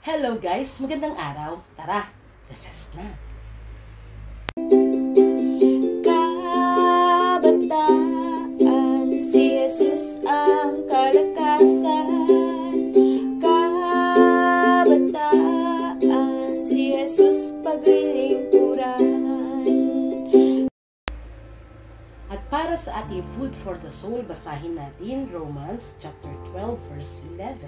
Hello guys! Magandang araw! Tara, recess na! Kabataan, si Jesus ang kalakasan. Kabataan, si Jesus paglilingkuran. At para sa ating food for the soul, basahin natin Romans chapter 12 verse 11.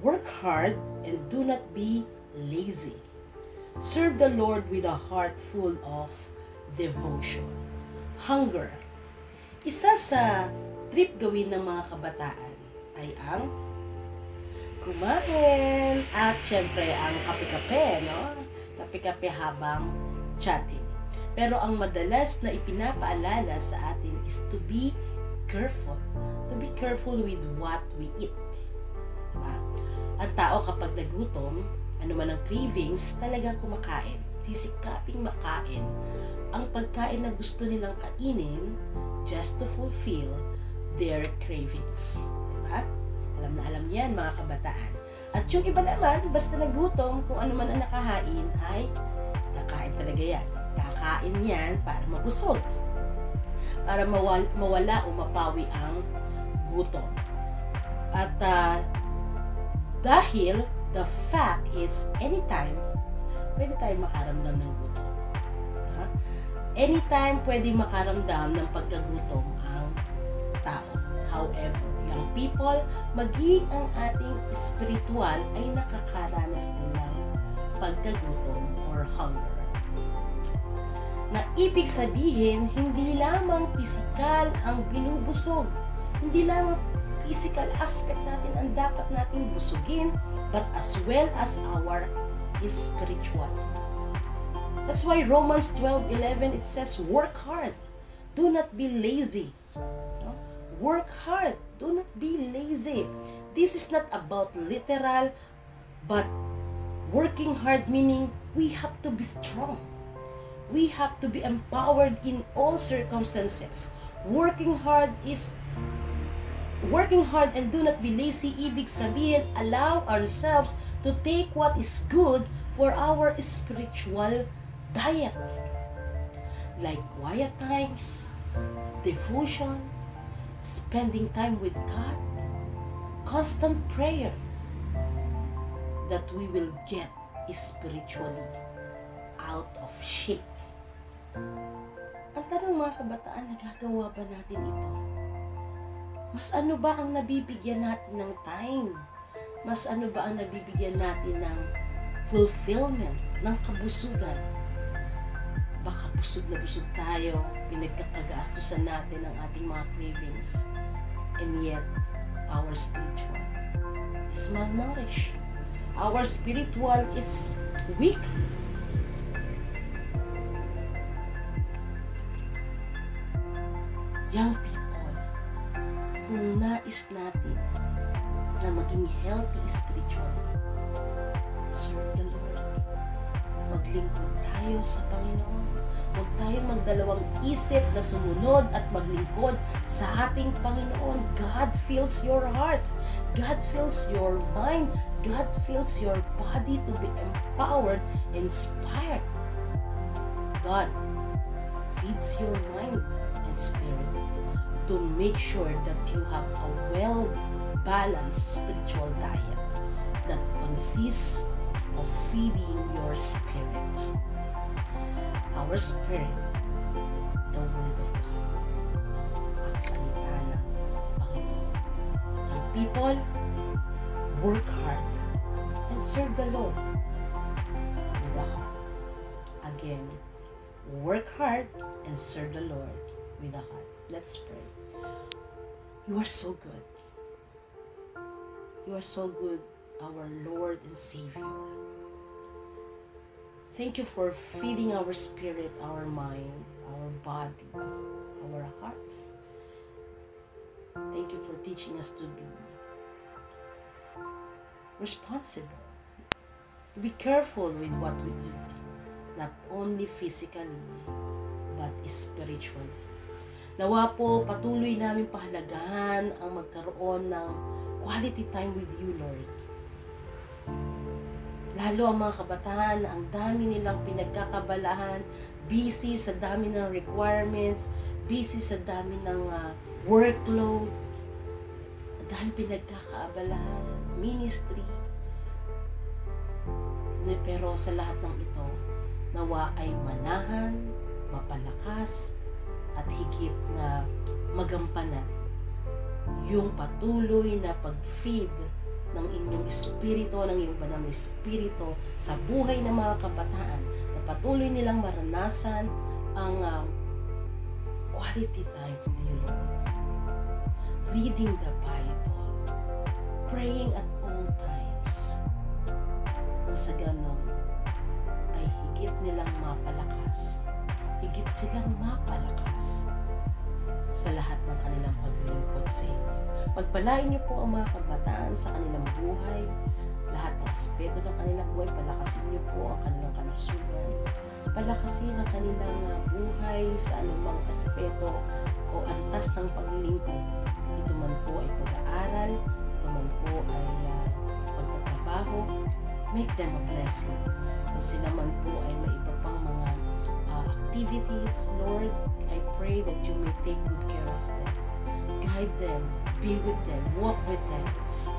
Work hard and do not be lazy. Serve the Lord with a heart full of devotion. Hunger. Isa sa trip gawin ng mga kabataan ay ang kumain at syempre ang kape-kape, no? Kape-kape habang chatting. Pero ang madalas na ipinapaalala sa atin is to be careful. To be careful with what we eat. Diba? Ang tao kapag nagutom, ano man ang cravings, talagang kumakain. Sisikaping makain ang pagkain na gusto nilang kainin just to fulfill their cravings. Diba? Alam na alam yan mga kabataan. At yung iba naman, basta nagutom, kung ano man ang nakahain ay kakain talaga yan. Kakain yan para mabusog. Para mawala o mapawi ang gutom. At dahil the fact is anytime pwede tayong makaramdam ng gutom. Anytime pwede makaramdam ng pagkagutom ang tao. However, young people, maging ang ating spiritual ay nakakaranas din ng pagkagutom or hunger. Na ibig sabihin, hindi lamang pisikal ang binubusog. Hindi lamang physical aspect natin ang dapat nating busugin, but as well as our spiritual. That's why Romans 12:11 it says, work hard. Do not be lazy. No? Work hard. Do not be lazy. This is not about literal, but working hard meaning we have to be strong. We have to be empowered in all circumstances. Working hard and do not be lazy, ibig sabihin, allow ourselves to take what is good for our spiritual diet. Like quiet times, devotion, spending time with God, constant prayer, that we will get spiritually out of shape. Ang tanong mga kabataan, nagagawa ba natin ito? Mas ano ba ang nabibigyan natin ng time? Mas ano ba ang nabibigyan natin ng fulfillment, ng kabusugan? Baka busog na busog tayo, pinagkakagastusan natin ang ating mga cravings. And yet, our spiritual is malnourished. Our spiritual is weak. Young people, kung nais natin na maging healthy spiritually, serve the Lord. Maglingkod tayo sa Panginoon. Huwag tayong magdalawang isip na sumunod at maglingkod sa ating Panginoon. God fills your heart. God fills your mind. God fills your body to be empowered, inspired. God feeds your mind and spirit to make sure that you have a well-balanced spiritual diet that consists of feeding your spirit. Our spirit, the Word of God, ang salita ng Panginoon. Young people, work hard and serve the Lord with a heart. Again, work hard and serve the Lord with a heart. Let's pray. You are so good. You are so good, our Lord and Savior. Thank you for feeding our spirit, our mind, our body, our heart. Thank you for teaching us to be responsible, to be careful with what we eat, not only physically, but spiritually. Nawa po, patuloy namin pahalagahan ang magkaroon ng quality time with you, Lord. Lalo ang mga kabataan na ang dami nilang pinagkakabalahan, busy sa dami ng requirements, busy sa dami ng workload, ang dami pinagkakaabalahan, ministry. Pero sa lahat ng ito, nawa ay manahan, mapalakas, at higit na magampanan yung patuloy na pag-feed ng inyong espiritu, ng iyong banal na espiritu sa buhay ng mga kabataan, na patuloy nilang maranasan ang quality time with you, Lord. Reading the Bible, praying at all times. Nang sa ganon, ay higit nilang mapalakas, higit silang mapalakas sa lahat ng kanilang paglilingkod sa inyo. Pagpalain niyo po ang mga kabataan sa kanilang buhay, lahat ng aspeto ng kanilang buhay, palakasin niyo po ang kanilang kalusugan, palakasin ang kanilang buhay sa anumang aspeto o antas ng paglilingkod. Ito man po ay pag-aaral, ito man po ay pagtatrabaho, make them a blessing. Kung sila man po ay may iba pang mga activities, Lord, I pray that you may take good care of them. Guide them, be with them, walk with them.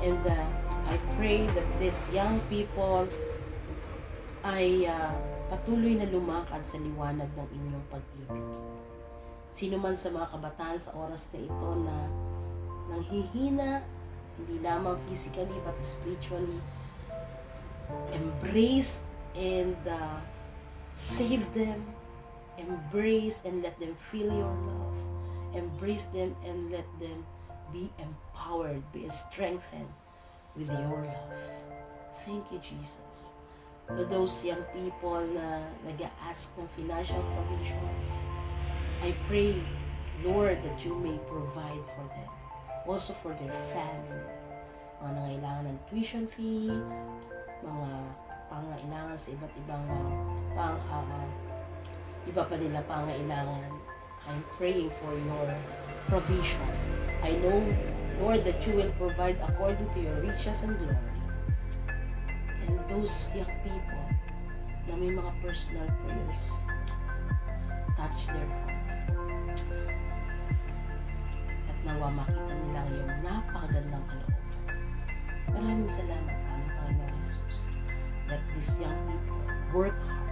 And I pray that these young people ay patuloy na lumakad sa liwanag ng inyong pag-ibig. Sino man sa mga kabataan sa oras na ito na nanghihina, hindi lamang physically but spiritually, embrace and save them. Embrace and let them feel your love. Embrace them and let them be empowered, be strengthened with your love. Thank you, Jesus. To those young people na nag-a-ask ng financial provisions, I pray, Lord, that you may provide for them. Also for their family. Mga nangailangan ng tuition fee, mga pangailangan sa iba't ibang iba pa nila pangailangan. I'm praying for your provision. I know, Lord, that you will provide according to your riches and glory. And those young people na may mga personal prayers, touch their heart. At nawa makita nila yung napakagandang kalooban. Maraming salamat, aming Panginoon Jesus, that these young people work hard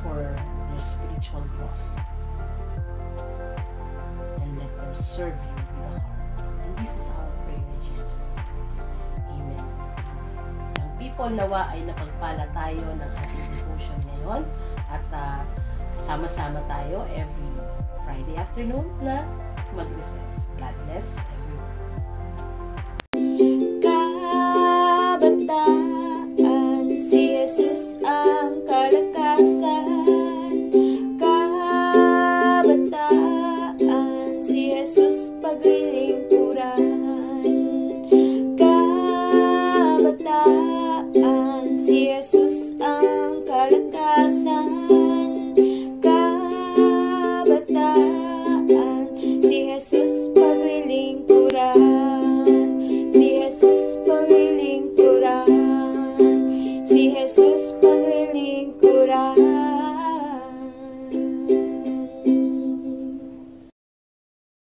for their spiritual growth and let them serve you with a heart. And this is our prayer in Jesus' name. Amen and amen. Young people, nawa ay napagpala tayo ng ating devotion ngayon at sama-sama tayo every Friday afternoon na mag-recess. God bless everyone.